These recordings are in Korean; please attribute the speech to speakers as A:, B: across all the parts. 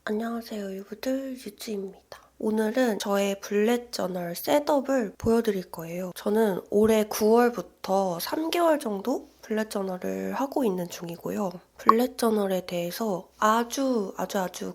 A: 안녕하세요 유부들 유주입니다. 오늘은 저의 블랙 저널 셋업을 보여드릴 거예요. 저는 올해 9월부터 3개월 정도 블랙 저널을 하고 있는 중이고요. 블랙 저널에 대해서 아주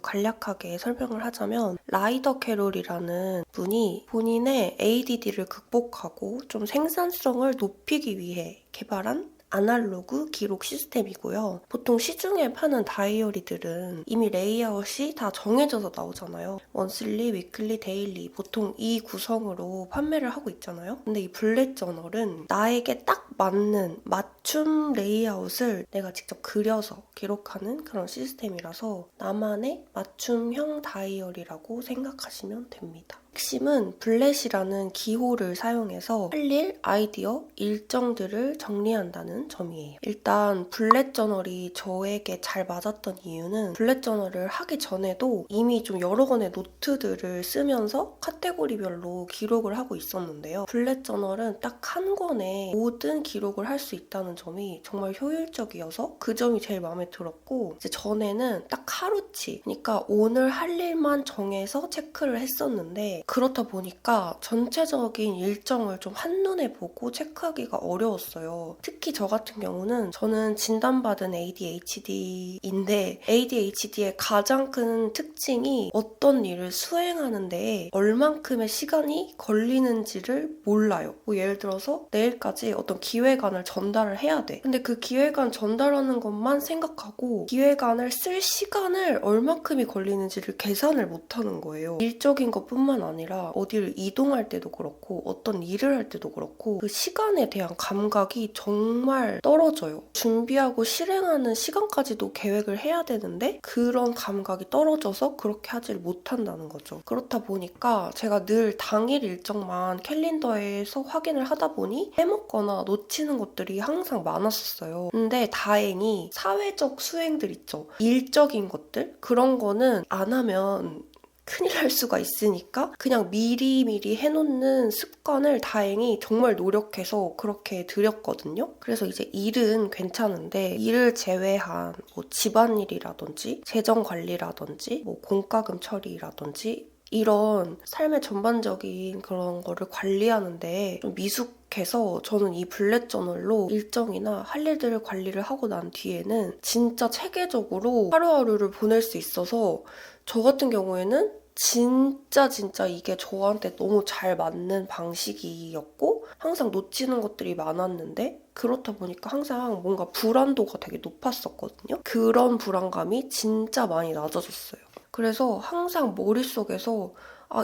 A: 간략하게 설명을 하자면 라이더 캐롤이라는 분이 본인의 ADD를 극복하고 좀 생산성을 높이기 위해 개발한 아날로그 기록 시스템이고요. 보통 시중에 파는 다이어리들은 이미 레이아웃이 다 정해져서 나오잖아요. 원슬리, 위클리, 데일리 보통 이 구성으로 판매를 하고 있잖아요. 근데 이 블랙 저널은 나에게 딱 맞는 맞춤 레이아웃을 내가 직접 그려서 기록하는 그런 시스템이라서 나만의 맞춤형 다이어리라고 생각하시면 됩니다. 핵심은 블렛이라는 기호를 사용해서 할 일, 아이디어, 일정들을 정리한다는 점이에요. 일단 블렛 저널이 저에게 잘 맞았던 이유는 블렛 저널을 하기 전에도 이미 좀 여러 권의 노트들을 쓰면서 카테고리별로 기록을 하고 있었는데요. 블렛 저널은 딱 한 권에 모든 기록을 할 수 있다는 점이 정말 효율적이어서 그 점이 제일 마음에 들었고 이제 전에는 딱 하루치, 그러니까 오늘 할 일만 정해서 체크를 했었는데 그렇다 보니까 전체적인 일정을 좀 한눈에 보고 체크하기가 어려웠어요. 특히 저 같은 경우는 저는 진단받은 ADHD인데 ADHD의 가장 큰 특징이 어떤 일을 수행하는 데에 얼만큼의 시간이 걸리는지를 몰라요. 뭐 예를 들어서 내일까지 어떤 기획안을 전달을 해야 돼. 근데 그 기획안 전달하는 것만 생각하고 기획안을 쓸 시간을 얼만큼이 걸리는지를 계산을 못하는 거예요. 일적인 것뿐만 아니라 어디를 이동할 때도 그렇고 어떤 일을 할 때도 그렇고 그 시간에 대한 감각이 정말 떨어져요. 준비하고 실행하는 시간까지도 계획을 해야 되는데 그런 감각이 떨어져서 그렇게 하질 못한다는 거죠. 그렇다 보니까 제가 늘 당일 일정만 캘린더에서 확인을 하다 보니 빼먹거나 놓치는 것들이 항상 많았었어요. 근데 다행히 사회적 수행들 있죠. 일적인 것들? 그런 거는 안 하면 큰일 날 수가 있으니까 그냥 미리미리 해놓는 습관을 다행히 정말 노력해서 그렇게 들였거든요. 그래서 이제 일은 괜찮은데 일을 제외한 뭐 집안일이라든지 재정관리라든지 뭐 공과금 처리라든지 이런 삶의 전반적인 그런 거를 관리하는데 좀 미숙해서 저는 이 블랙 저널로 일정이나 할 일들을 관리를 하고 난 뒤에는 진짜 체계적으로 하루하루를 보낼 수 있어서 저 같은 경우에는 진짜 이게 저한테 너무 잘 맞는 방식이었고 항상 놓치는 것들이 많았는데 그렇다 보니까 항상 뭔가 불안도가 되게 높았었거든요. 그런 불안감이 진짜 많이 낮아졌어요. 그래서 항상 머릿속에서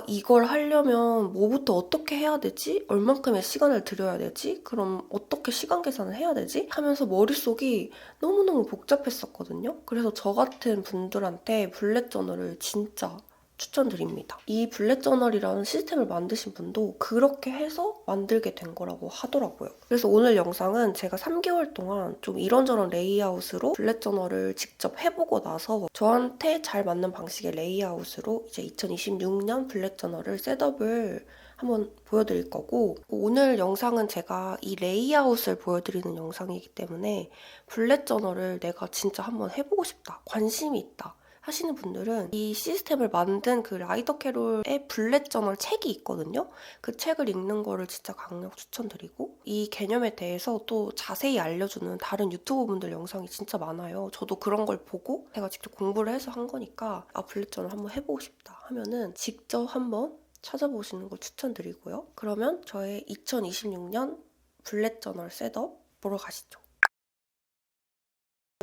A: 이걸 하려면 뭐부터 어떻게 해야 되지? 얼만큼의 시간을 들여야 되지? 그럼 어떻게 시간 계산을 해야 되지? 하면서 머릿속이 너무너무 복잡했었거든요. 그래서 저 같은 분들한테 블랙 저널을 진짜 추천드립니다. 이 블랙 저널이라는 시스템을 만드신 분도 그렇게 해서 만들게 된 거라고 하더라고요. 그래서 오늘 영상은 제가 3개월 동안 좀 이런저런 레이아웃으로 블랙 저널을 직접 해보고 나서 저한테 잘 맞는 방식의 레이아웃으로 이제 2026년 블랙 저널을 셋업을 한번 보여드릴 거고 오늘 영상은 제가 이 레이아웃을 보여드리는 영상이기 때문에 블랙 저널을 내가 진짜 한번 해보고 싶다, 관심이 있다 하시는 분들은 이 시스템을 만든 그 라이더 캐롤의 블랙 저널 책이 있거든요. 그 책을 읽는 거를 진짜 강력 추천드리고 이 개념에 대해서 또 자세히 알려주는 다른 유튜버 분들 영상이 진짜 많아요. 저도 그런 걸 보고 제가 직접 공부를 해서 한 거니까 블랙 저널 한번 해보고 싶다 하면은 직접 한번 찾아보시는 걸 추천드리고요. 그러면 저의 2026년 블랙 저널 셋업 보러 가시죠.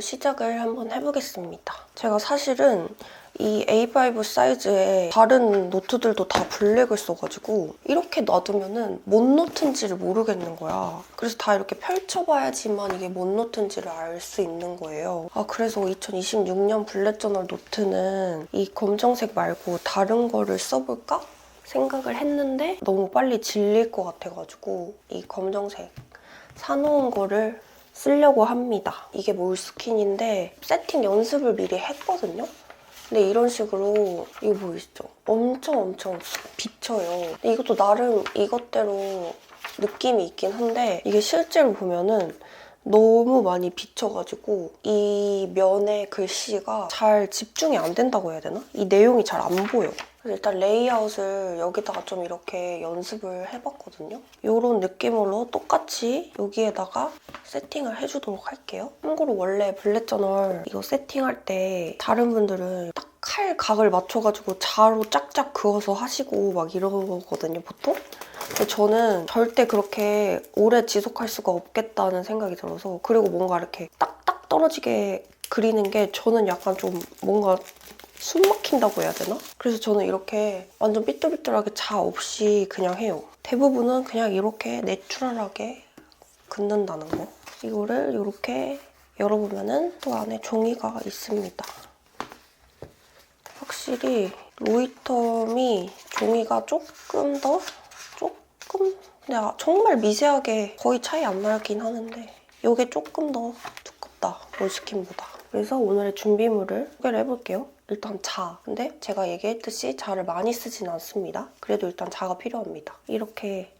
A: 시작을 한번 해보겠습니다. 제가 사실은 이 A5 사이즈의 다른 노트들도 다 블랙을 써가지고 이렇게 놔두면은 뭔 노트인지를 모르겠는 거야. 그래서 다 이렇게 펼쳐봐야지만 이게 뭔 노트인지를 알 수 있는 거예요. 그래서 2026년 블랙 저널 노트는 이 검정색 말고 다른 거를 써볼까? 생각을 했는데 너무 빨리 질릴 것 같아가지고 이 검정색 사놓은 거를 쓰려고 합니다. 이게 몰스킨인데 세팅 연습을 미리 했거든요. 근데 이런 식으로 이거 보이시죠? 엄청 비쳐요. 근데 이것도 나름 이것대로 느낌이 있긴 한데 이게 실제로 보면은 너무 많이 비쳐가지고 이 면의 글씨가 잘 집중이 안 된다고 해야 되나? 이 내용이 잘 안 보여. 그래서 일단 레이아웃을 여기다가 좀 이렇게 연습을 해봤거든요. 이런 느낌으로 똑같이 여기에다가 세팅을 해주도록 할게요. 참고로 원래 블랙 저널 이거 세팅할 때 다른 분들은 딱 칼 각을 맞춰가지고 자로 짝짝 그어서 하시고 막 이러거든요, 보통? 근데 저는 절대 그렇게 오래 지속할 수가 없겠다는 생각이 들어서, 그리고 뭔가 이렇게 딱딱 떨어지게 그리는 게 저는 약간 좀 뭔가 숨 막힌다고 해야 되나? 그래서 저는 이렇게 완전 삐뚤삐뚤하게 자 없이 그냥 해요. 대부분은 그냥 이렇게 내추럴하게 긋는다는 거. 이거를 이렇게 열어보면은 또 안에 종이가 있습니다. 확실히 로이텀이 종이가 조금 근데 정말 미세하게 거의 차이 안 나긴 하는데 이게 조금 더 두껍다, 몰스킨보다. 그래서 오늘의 준비물을 소개를 해볼게요. 일단 자. 근데 제가 얘기했듯이 자를 많이 쓰진 않습니다. 그래도 일단 자가 필요합니다. 이렇게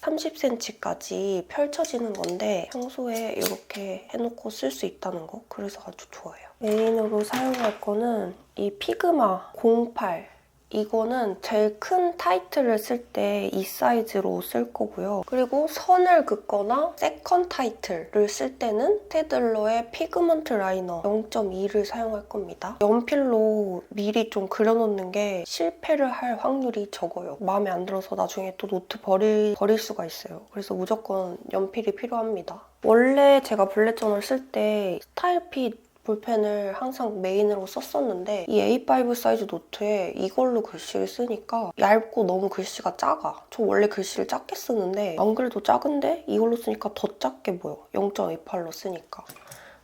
A: 30cm까지 펼쳐지는 건데 평소에 이렇게 해놓고 쓸 수 있다는 거, 그래서 아주 좋아요. 메인으로 사용할 거는 이 피그마 08. 이거는 제일 큰 타이틀을 쓸 때 이 사이즈로 쓸 거고요. 그리고 선을 긋거나 세컨 타이틀을 쓸 때는 스테들러의 피그먼트 라이너 0.2를 사용할 겁니다. 연필로 미리 좀 그려놓는 게 실패를 할 확률이 적어요. 마음에 안 들어서 나중에 또 노트 버릴 수가 있어요. 그래서 무조건 연필이 필요합니다. 원래 제가 블랙 저널 쓸 때 스타일핏 볼펜을 항상 메인으로 썼었는데 이 A5 사이즈 노트에 이걸로 글씨를 쓰니까 얇고 너무 글씨가 작아. 저 원래 글씨를 작게 쓰는데 안 그래도 작은데 이걸로 쓰니까 더 작게 보여. 0.28로 쓰니까.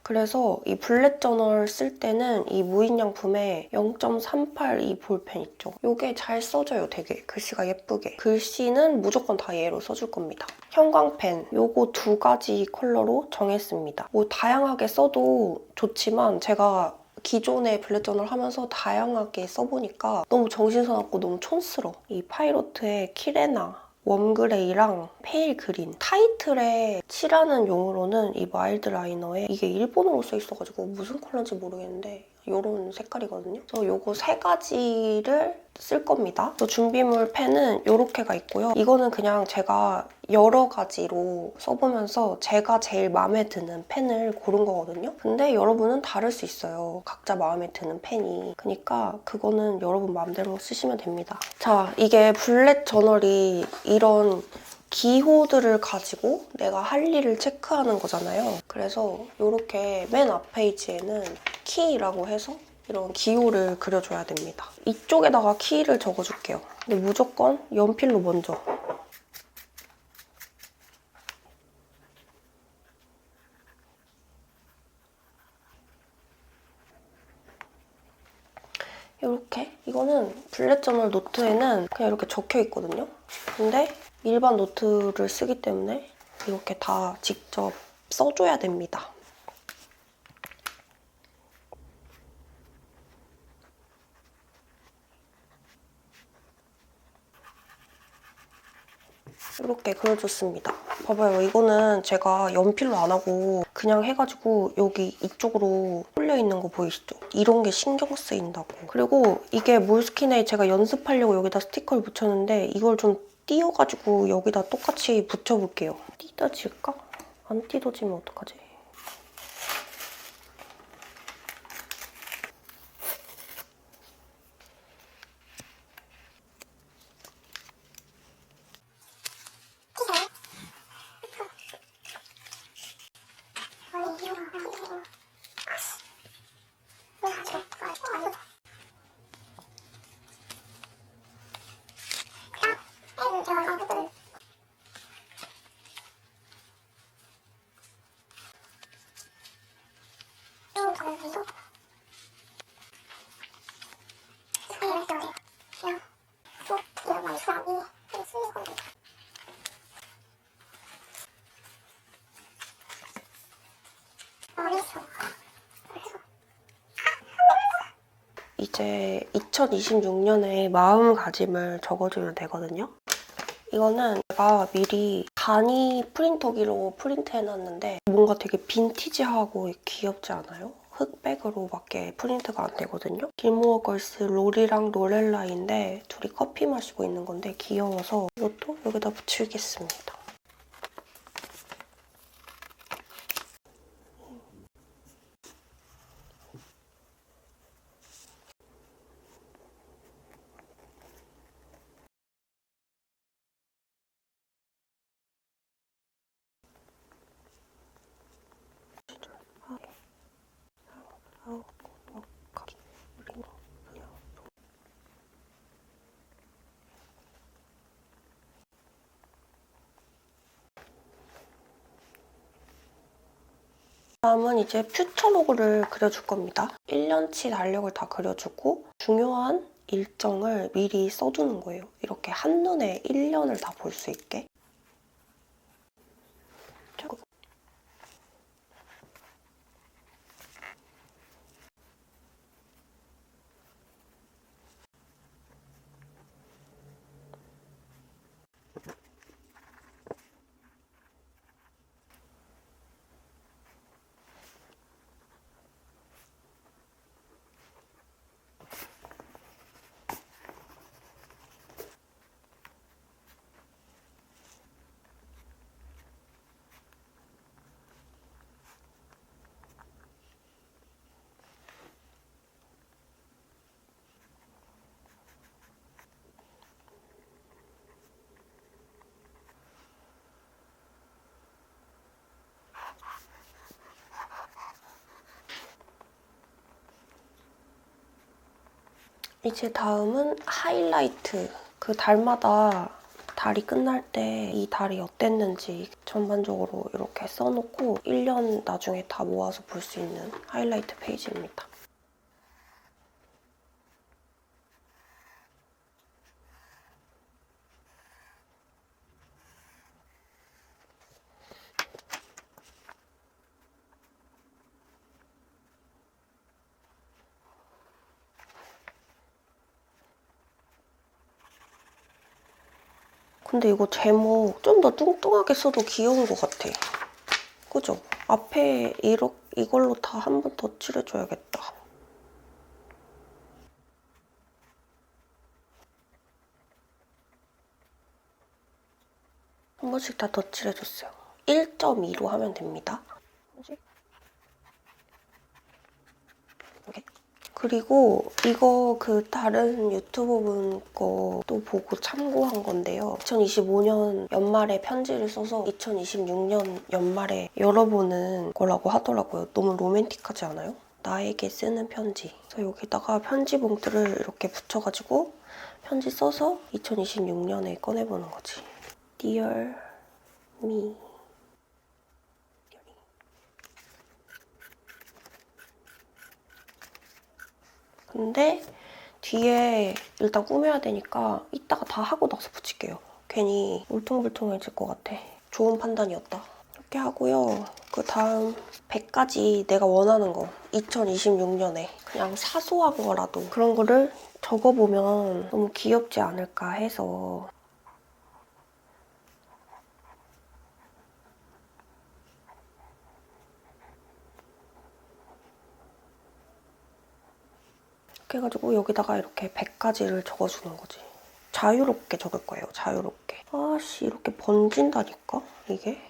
A: 그래서 이 블랙 저널 쓸 때는 이 무인양품에 0.38 이 볼펜 있죠? 이게 잘 써져요, 되게. 글씨가 예쁘게. 글씨는 무조건 다 얘로 써줄 겁니다. 형광펜, 요거 2가지 컬러로 정했습니다. 뭐 다양하게 써도 좋지만 제가 기존의 블랙 저널 하면서 다양하게 써보니까 너무 정신사납고 너무 촌스러워. 이 파이로트의 키레나 웜그레이랑 페일 그린. 타이틀에 칠하는 용으로는 이 마일드 라이너에 이게 일본어로 써있어가지고 무슨 컬러인지 모르겠는데 이런 색깔이거든요. 그래서 요거 3가지를 쓸 겁니다. 준비물 펜은 이렇게가 있고요. 이거는 그냥 제가 여러 가지로 써보면서 제가 제일 마음에 드는 펜을 고른 거거든요. 근데 여러분은 다를 수 있어요. 각자 마음에 드는 펜이. 그러니까 그거는 여러분 마음대로 쓰시면 됩니다. 자, 이게 블랙 저널이 이런 기호들을 가지고 내가 할 일을 체크하는 거잖아요. 그래서 이렇게 맨 앞 페이지에는 키라고 해서 이런 기호를 그려줘야 됩니다. 이쪽에다가 키를 적어줄게요. 근데 무조건 연필로 먼저. 이렇게. 이거는 블랙 저널 노트에는 그냥 이렇게 적혀 있거든요. 근데 일반 노트를 쓰기 때문에 이렇게 다 직접 써줘야 됩니다. 이렇게 그려줬습니다. 봐봐요. 이거는 제가 연필로 안 하고 그냥 해가지고 여기 이쪽으로 홀려있는 거 보이시죠? 이런 게 신경 쓰인다고. 그리고 이게 몰스킨에 제가 연습하려고 여기다 스티커를 붙였는데 이걸 좀 띄어가지고 여기다 똑같이 붙여볼게요. 뜯어질까? 안 뜯어지면 어떡하지? 이제 2026년에 마음가짐을 적어주면 되거든요. 이거는 제가 미리 간이 프린터기로 프린트해놨는데 뭔가 되게 빈티지하고 귀엽지 않아요? 흑백으로밖에 프린트가 안 되거든요. 길모어 걸스 롤이랑 롤렐라인데 둘이 커피 마시고 있는 건데 귀여워서 이것도 여기다 붙이겠습니다. 다음은 이제 퓨처 로고를 그려줄 겁니다. 1년치 달력을 다 그려주고 중요한 일정을 미리 써두는 거예요. 이렇게 한눈에 1년을 다 볼 수 있게. 이제 다음은 하이라이트. 그 달마다 달이 끝날 때 이 달이 어땠는지 전반적으로 이렇게 써놓고 1년 나중에 다 모아서 볼 수 있는 하이라이트 페이지입니다. 근데 이거 제목 좀 더 뚱뚱하게 써도 귀여운 것 같아. 그죠? 앞에 이걸로 다 한 번 더 칠해줘야겠다. 한 번씩 다 덧칠해줬어요. 1.2로 하면 됩니다. 이렇게. 그리고 이거 그 다른 유튜버 분 거도 보고 참고한 건데요. 2025년 연말에 편지를 써서 2026년 연말에 열어보는 거라고 하더라고요. 너무 로맨틱하지 않아요? 나에게 쓰는 편지. 그래서 여기다가 편지 봉투를 이렇게 붙여가지고 편지 써서 2026년에 꺼내보는 거지. Dear me. 근데 뒤에 일단 꾸며야 되니까 이따가 다 하고 나서 붙일게요. 괜히 울퉁불퉁해질 것 같아. 좋은 판단이었다. 이렇게 하고요. 그 다음 100가지 내가 원하는 거 2026년에 그냥 사소한 거라도 그런 거를 적어보면 너무 귀엽지 않을까 해서 이렇게 해가지고 여기다가 이렇게 100가지를 적어주는 거지. 자유롭게 적을 거예요. 자유롭게. 아씨 이렇게 번진다니까 이게.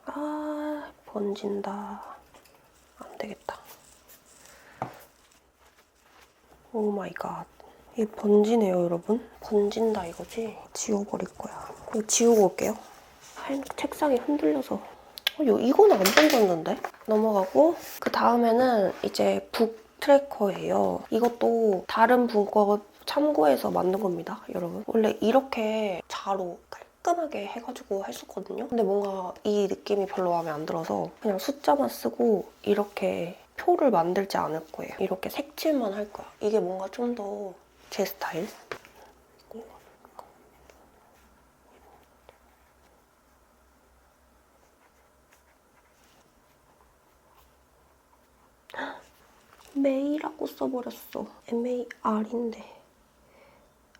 A: 아 번진다. 안 되겠다. 오 마이 갓. 이게 번지네요, 여러분. 번진다 이거지? 지워버릴 거야. 이거 지우고 올게요. 책상이 흔들려서. 이거는 안 번졌는데? 넘어가고 그 다음에는 이제 북 트래커예요. 이것도 다른 분 거 참고해서 만든 겁니다, 여러분. 원래 이렇게 자로 깔끔하게 해가지고 했었거든요. 근데 뭔가 이 느낌이 별로 마음에 안 들어서 그냥 숫자만 쓰고 이렇게 표를 만들지 않을 거예요. 이렇게 색칠만 할 거야. 이게 뭔가 좀 더 제 스타일? 메이라고 써버렸어. MAR인데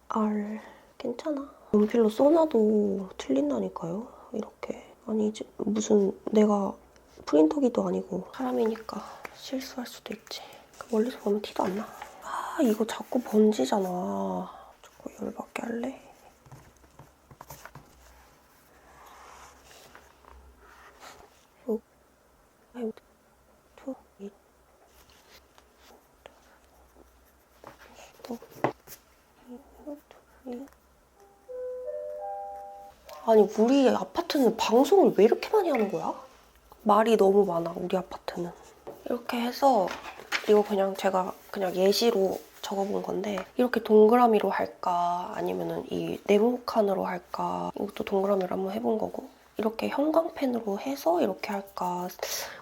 A: R 괜찮아. 연필로 써놔도 틀린다니까요. 이렇게. 아니 무슨 내가 프린터기도 아니고 사람이니까 실수할 수도 있지. 멀리서 보면 티도 안 나. 아 이거 자꾸 번지잖아. 자꾸 열받게 할래? 아니 우리 아파트는 방송을 왜 이렇게 많이 하는 거야? 말이 너무 많아 우리 아파트는. 이렇게 해서 이거 그냥 제가 그냥 예시로 적어본 건데 이렇게 동그라미로 할까 아니면은 이 네모칸으로 할까 이것도 동그라미로 한번 해본 거고 이렇게 형광펜으로 해서 이렇게 할까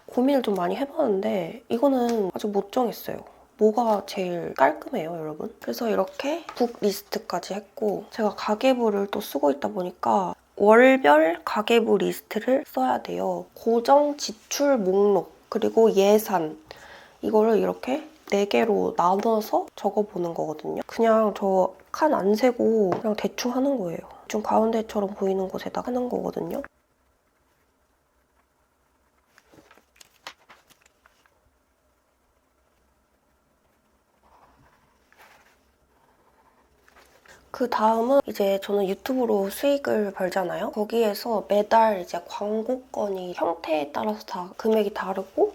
A: 고민을 좀 많이 해봤는데 이거는 아직 못 정했어요. 뭐가 제일 깔끔해요, 여러분? 그래서 이렇게 북 리스트까지 했고 제가 가계부를 또 쓰고 있다 보니까 월별 가계부 리스트를 써야 돼요. 고정 지출 목록 그리고 예산 이거를 이렇게 4개로 나눠서 적어보는 거거든요. 그냥 저 칸 안 세고 그냥 대충 하는 거예요. 좀 가운데처럼 보이는 곳에다 하는 거거든요. 그 다음은 이제 저는 유튜브로 수익을 벌잖아요. 거기에서 매달 이제 광고건이 형태에 따라서 다 금액이 다르고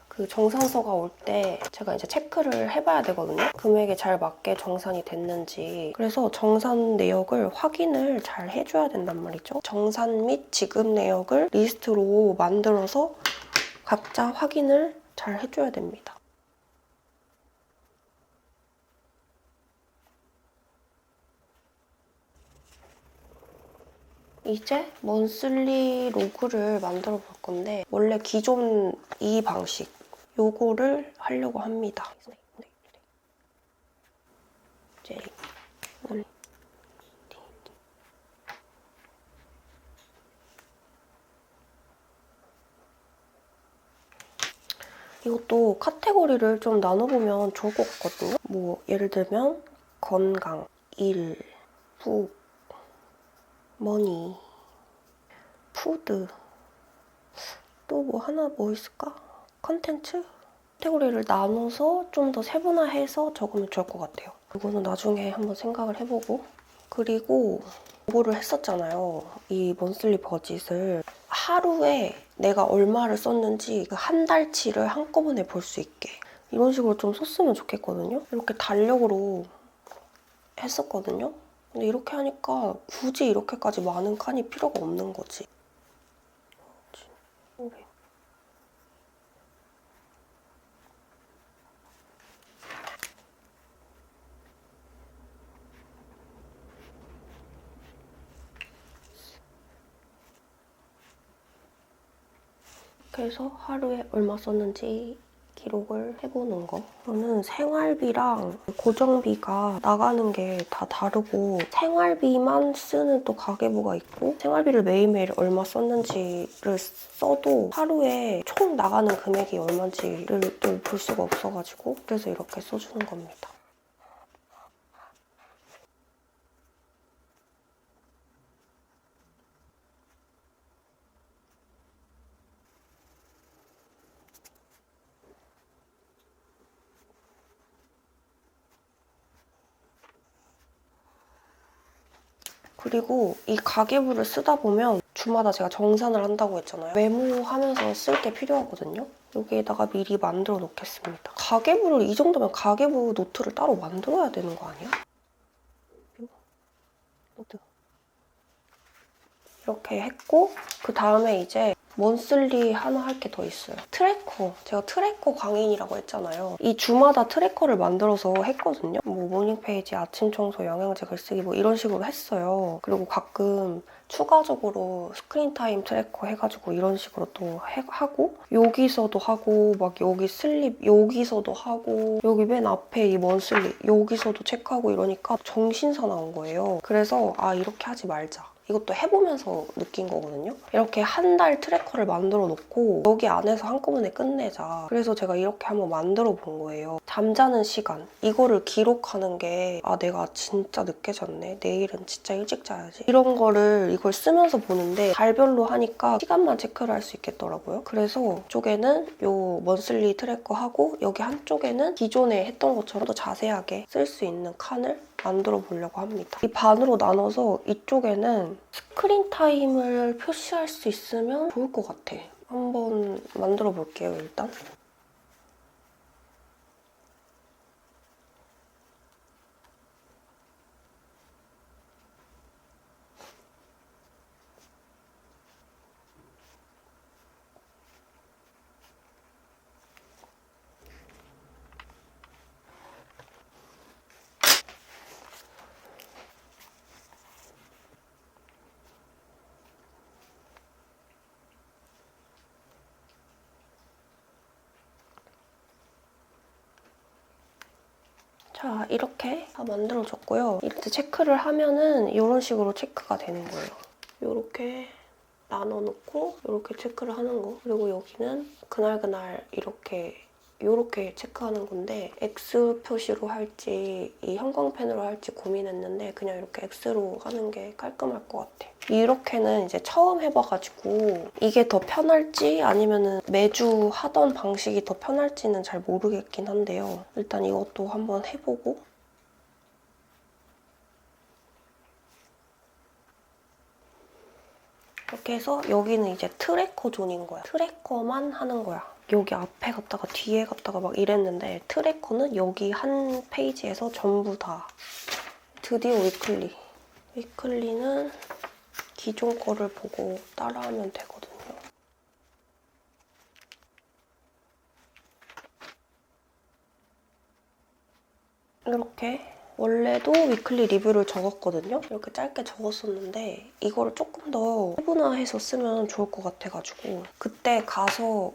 A: 그 정산서가 올 때 제가 이제 체크를 해봐야 되거든요. 금액에 잘 맞게 정산이 됐는지. 그래서 정산 내역을 확인을 잘 해줘야 된단 말이죠. 정산 및 지급 내역을 리스트로 만들어서 각자 확인을 잘 해줘야 됩니다. 이제 먼슬리 로그를 만들어 볼 건데 원래 기존 이 방식 요거를 하려고 합니다. 이것도 카테고리를 좀 나눠보면 좋을 것 같거든요. 뭐 예를 들면 건강, 일, 북, 머니, 푸드 또 뭐 하나 뭐 있을까? 컨텐츠? 카테고리를 나눠서 좀 더 세분화해서 적으면 좋을 것 같아요. 이거는 나중에 한번 생각을 해보고 그리고 공부를 했었잖아요. 이 먼슬리 버짓을 하루에 내가 얼마를 썼는지 그 한 달치를 한꺼번에 볼 수 있게 이런 식으로 좀 썼으면 좋겠거든요. 이렇게 달력으로 했었거든요. 근데 이렇게 하니까 굳이 이렇게까지 많은 칸이 필요가 없는 거지. 그래서 하루에 얼마 썼는지 기록을 해보는 거. 저는 생활비랑 고정비가 나가는 게 다 다르고 생활비만 쓰는 또 가계부가 있고 생활비를 매일매일 얼마 썼는지를 써도 하루에 총 나가는 금액이 얼마인지를 또 볼 수가 없어가지고 그래서 이렇게 써주는 겁니다. 그리고 이 가계부를 쓰다 보면 주마다 제가 정산을 한다고 했잖아요. 메모하면서 쓸 게 필요하거든요. 여기에다가 미리 만들어 놓겠습니다. 가계부를 이 정도면 가계부 노트를 따로 만들어야 되는 거 아니야? 노트. 이렇게 했고 그 다음에 이제 먼슬리 하나 할 게 더 있어요. 트래커. 제가 트래커 광인이라고 했잖아요. 이 주마다 트래커를 만들어서 했거든요. 뭐 모닝페이지, 아침 청소, 영양제 글쓰기 뭐 이런 식으로 했어요. 그리고 가끔 추가적으로 스크린타임 트래커 해가지고 이런 식으로 또 하고 여기서도 하고 막 여기 슬립 여기서도 하고 여기 맨 앞에 이 먼슬리 여기서도 체크하고 이러니까 정신사나운 거예요. 그래서 아 이렇게 하지 말자. 이것도 해보면서 느낀 거거든요. 이렇게 한 달 트래커를 만들어 놓고 여기 안에서 한꺼번에 끝내자. 그래서 제가 이렇게 한번 만들어 본 거예요. 잠자는 시간, 이거를 기록하는 게 내가 진짜 늦게 잤네. 내일은 진짜 일찍 자야지. 이런 거를 이걸 쓰면서 보는데 달별로 하니까 시간만 체크를 할 수 있겠더라고요. 그래서 이쪽에는 요 먼슬리 트래커 하고 여기 한쪽에는 기존에 했던 것처럼 더 자세하게 쓸 수 있는 칸을 만들어 보려고 합니다. 이 반으로 나눠서 이쪽에는 스크린 타임을 표시할 수 있으면 좋을 것 같아. 한번 만들어 볼게요, 일단. 자, 이렇게 다 만들어줬고요. 이렇게 체크를 하면은 이런 식으로 체크가 되는 거예요. 이렇게 나눠놓고 이렇게 체크를 하는 거. 그리고 여기는 그날그날 이렇게 체크하는 건데 X 표시로 할지 이 형광펜으로 할지 고민했는데 그냥 이렇게 X로 하는 게 깔끔할 것 같아. 이렇게는 이제 처음 해봐가지고 이게 더 편할지 아니면 매주 하던 방식이 더 편할지는 잘 모르겠긴 한데요. 일단 이것도 한번 해보고 이렇게 해서 여기는 이제 트래커 존인 거야. 트래커만 하는 거야. 여기 앞에 갔다가 뒤에 갔다가 막 이랬는데 트래커는 여기 한 페이지에서 전부 다. 드디어 위클리. 위클리는 기존 거를 보고 따라하면 되거든요. 이렇게 원래도 위클리 리뷰를 적었거든요. 이렇게 짧게 적었었는데 이거를 조금 더 세분화해서 쓰면 좋을 것 같아가지고 그때 가서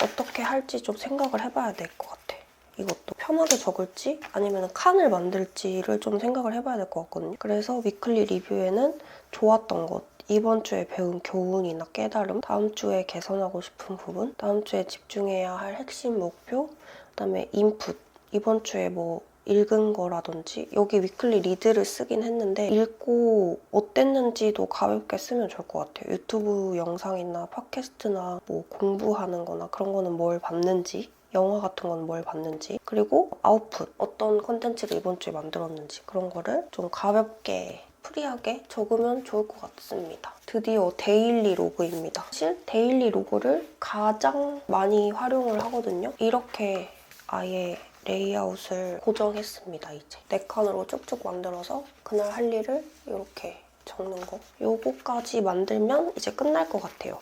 A: 어떻게 할지 좀 생각을 해봐야 될 것 같아. 이것도 편하게 적을지 아니면 칸을 만들지를 좀 생각을 해봐야 될 것 같거든요. 그래서 위클리 리뷰에는 좋았던 것, 이번 주에 배운 교훈이나 깨달음, 다음 주에 개선하고 싶은 부분, 다음 주에 집중해야 할 핵심 목표, 그다음에 인풋, 이번 주에 뭐 읽은 거라든지 여기 위클리 리드를 쓰긴 했는데 읽고 어땠는지도 가볍게 쓰면 좋을 것 같아요. 유튜브 영상이나 팟캐스트나 뭐 공부하는 거나 그런 거는 뭘 봤는지 영화 같은 건 뭘 봤는지 그리고 아웃풋, 어떤 컨텐츠를 이번 주에 만들었는지 그런 거를 좀 가볍게 프리하게 적으면 좋을 것 같습니다. 드디어 데일리 로그입니다. 사실 데일리 로그를 가장 많이 활용을 하거든요. 이렇게 아예 레이아웃을 고정했습니다, 이제. 4칸으로 쭉쭉 만들어서 그날 할 일을 이렇게 적는 거. 요거까지 만들면 이제 끝날 것 같아요.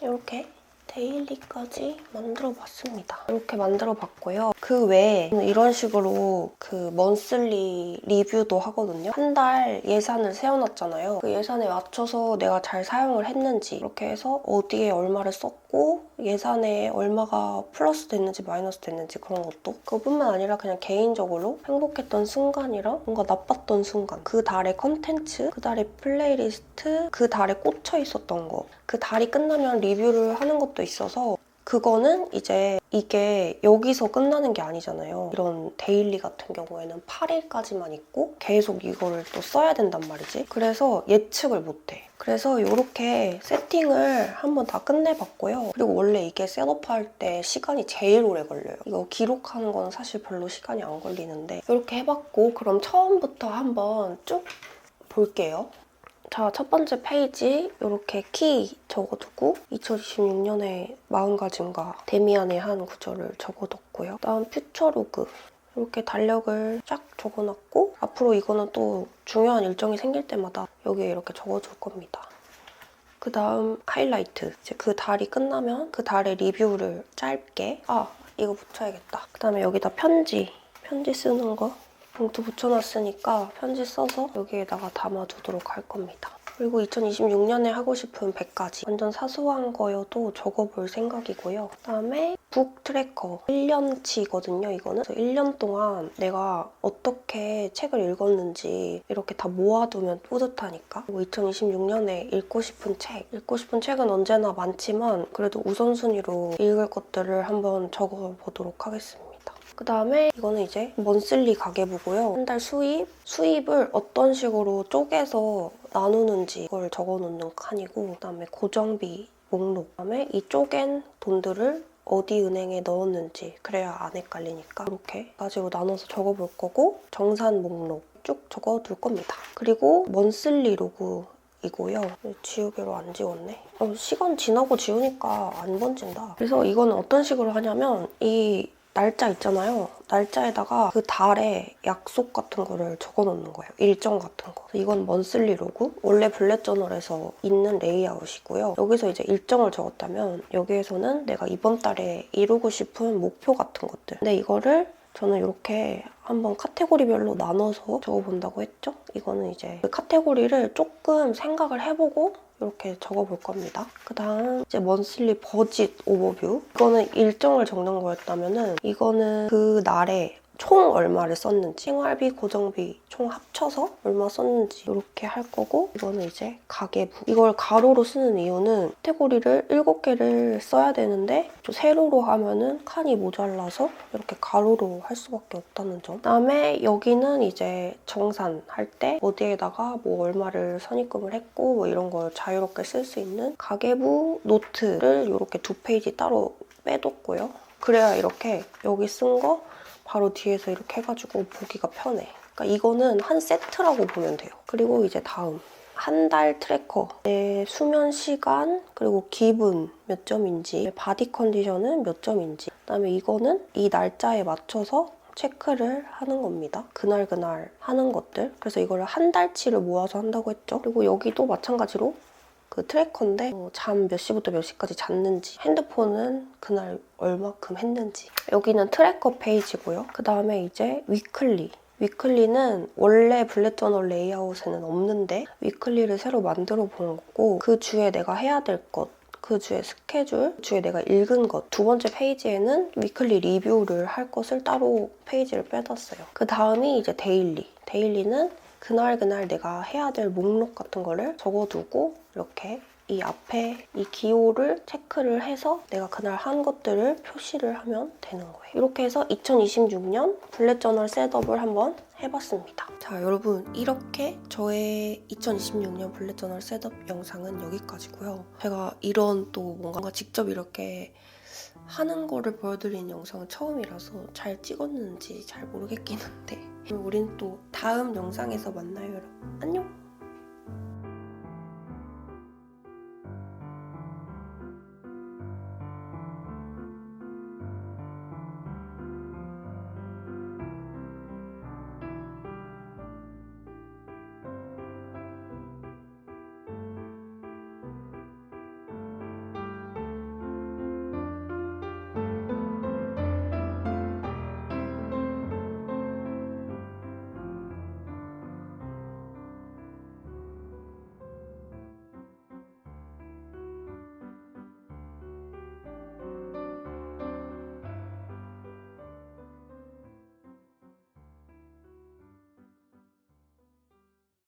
A: 이렇게 데일리까지 만들어봤습니다. 이렇게 만들어봤고요. 그 외에 이런 식으로 그 먼슬리 리뷰도 하거든요. 한 달 예산을 세워놨잖아요. 그 예산에 맞춰서 내가 잘 사용을 했는지 이렇게 해서 어디에 얼마를 썼고 예산에 얼마가 플러스 됐는지 마이너스 됐는지 그런 것도 그뿐만 아니라 그냥 개인적으로 행복했던 순간이랑 뭔가 나빴던 순간 그 달의 컨텐츠, 그 달의 플레이리스트, 그 달에 꽂혀 있었던 거 그 달이 끝나면 리뷰를 하는 것도 있어서 그거는 이제 이게 여기서 끝나는 게 아니잖아요. 이런 데일리 같은 경우에는 8일까지만 있고 계속 이거를 또 써야 된단 말이지. 그래서 예측을 못해. 그래서 이렇게 세팅을 한번 다 끝내봤고요. 그리고 원래 이게 셋업할 때 시간이 제일 오래 걸려요. 이거 기록하는 건 사실 별로 시간이 안 걸리는데 이렇게 해봤고 그럼 처음부터 한번 쭉 볼게요. 자, 첫 번째 페이지 이렇게 키 적어두고 2026년에 마음가짐과 데미안의 한 구절을 적어뒀고요. 다음 퓨처 로그 이렇게 달력을 쫙 적어놨고 앞으로 이거는 또 중요한 일정이 생길 때마다 여기에 이렇게 적어줄 겁니다. 그 다음 하이라이트 이제 그 달이 끝나면 그 달의 리뷰를 짧게 이거 붙여야겠다. 그 다음에 여기다 편지 쓰는 거 봉투 붙여놨으니까 편지 써서 여기에다가 담아두도록 할 겁니다. 그리고 2026년에 하고 싶은 100가지. 완전 사소한 거여도 적어볼 생각이고요. 그다음에 북 트래커. 1년치거든요, 이거는. 그래서 1년 동안 내가 어떻게 책을 읽었는지 이렇게 다 모아두면 뿌듯하니까. 그리고 2026년에 읽고 싶은 책. 읽고 싶은 책은 언제나 많지만 그래도 우선순위로 읽을 것들을 한번 적어보도록 하겠습니다. 그 다음에 이거는 이제 먼슬리 가계부고요. 한 달 수입을 어떤 식으로 쪼개서 나누는지 그걸 적어놓는 칸이고, 그 다음에 고정비 목록, 그 다음에 이 쪼갠 돈들을 어디 은행에 넣었는지, 그래야 안 헷갈리니까 이렇게 가지로 나눠서 적어볼 거고, 정산 목록 쭉 적어둘 겁니다. 그리고 먼슬리 로그 이고요. 지우개로 안 지웠네. 시간 지나고 지우니까 안 번진다. 그래서 이거는 어떤 식으로 하냐면 이 날짜 있잖아요. 날짜에다가 그 달의 약속 같은 거를 적어놓는 거예요. 일정 같은 거. 이건 먼슬리 로그. 원래 블랙 저널에서 있는 레이아웃이고요. 여기서 이제 일정을 적었다면 여기에서는 내가 이번 달에 이루고 싶은 목표 같은 것들. 근데 이거를 저는 이렇게 한번 카테고리별로 나눠서 적어본다고 했죠? 이거는 이제 그 카테고리를 조금 생각을 해보고 이렇게 적어볼 겁니다. 그 다음 이제 먼슬리 버짓 오버뷰. 이거는 일정을 적는 거였다면은 이거는 그 날에 총 얼마를 썼는지, 생활비, 고정비 총 합쳐서 얼마 썼는지 이렇게 할 거고, 이거는 이제 가계부. 이걸 가로로 쓰는 이유는 카테고리를 7개를 써야 되는데 또 세로로 하면은 칸이 모자라서 이렇게 가로로 할 수밖에 없다는 점. 그다음에 여기는 이제 정산할 때 어디에다가 뭐 얼마를 선입금을 했고 뭐 이런 걸 자유롭게 쓸 수 있는 가계부 노트를 이렇게 2페이지 따로 빼뒀고요. 그래야 이렇게 여기 쓴 거 바로 뒤에서 이렇게 해가지고 보기가 편해. 그러니까 이거는 한 세트라고 보면 돼요. 그리고 이제 다음. 한 달 트래커. 내 수면 시간, 그리고 기분 몇 점인지, 바디 컨디션은 몇 점인지. 그다음에 이거는 이 날짜에 맞춰서 체크를 하는 겁니다. 그날 하는 것들. 그래서 이걸 한 달치를 모아서 한다고 했죠. 그리고 여기도 마찬가지로 그 트래커인데 잠 몇 시부터 몇 시까지 잤는지, 핸드폰은 그날 얼마큼 했는지. 여기는 트래커 페이지고요. 그 다음에 이제 위클리. 위클리는 원래 블랙 저널 레이아웃에는 없는데 위클리를 새로 만들어 보는 거고, 그 주에 내가 해야 될 것, 그 주에 스케줄, 그 주에 내가 읽은 것. 두 번째 페이지에는 위클리 리뷰를 할 것을 따로 페이지를 빼놨어요. 그 다음이 이제 데일리. 데일리는 그날 내가 해야 될 목록 같은 거를 적어두고 이렇게 이 앞에 이 기호를 체크를 해서 내가 그날 한 것들을 표시를 하면 되는 거예요. 이렇게 해서 2026년 블랙 저널 셋업을 한번 해봤습니다. 자, 여러분, 이렇게 저의 2026년 블랙 저널 셋업 영상은 여기까지고요. 제가 이런 또 뭔가 직접 이렇게 하는 거를 보여드리는 영상은 처음이라서 잘 찍었는지 잘 모르겠긴 한데, 우린 또 다음 영상에서 만나요, 여러분. 안녕!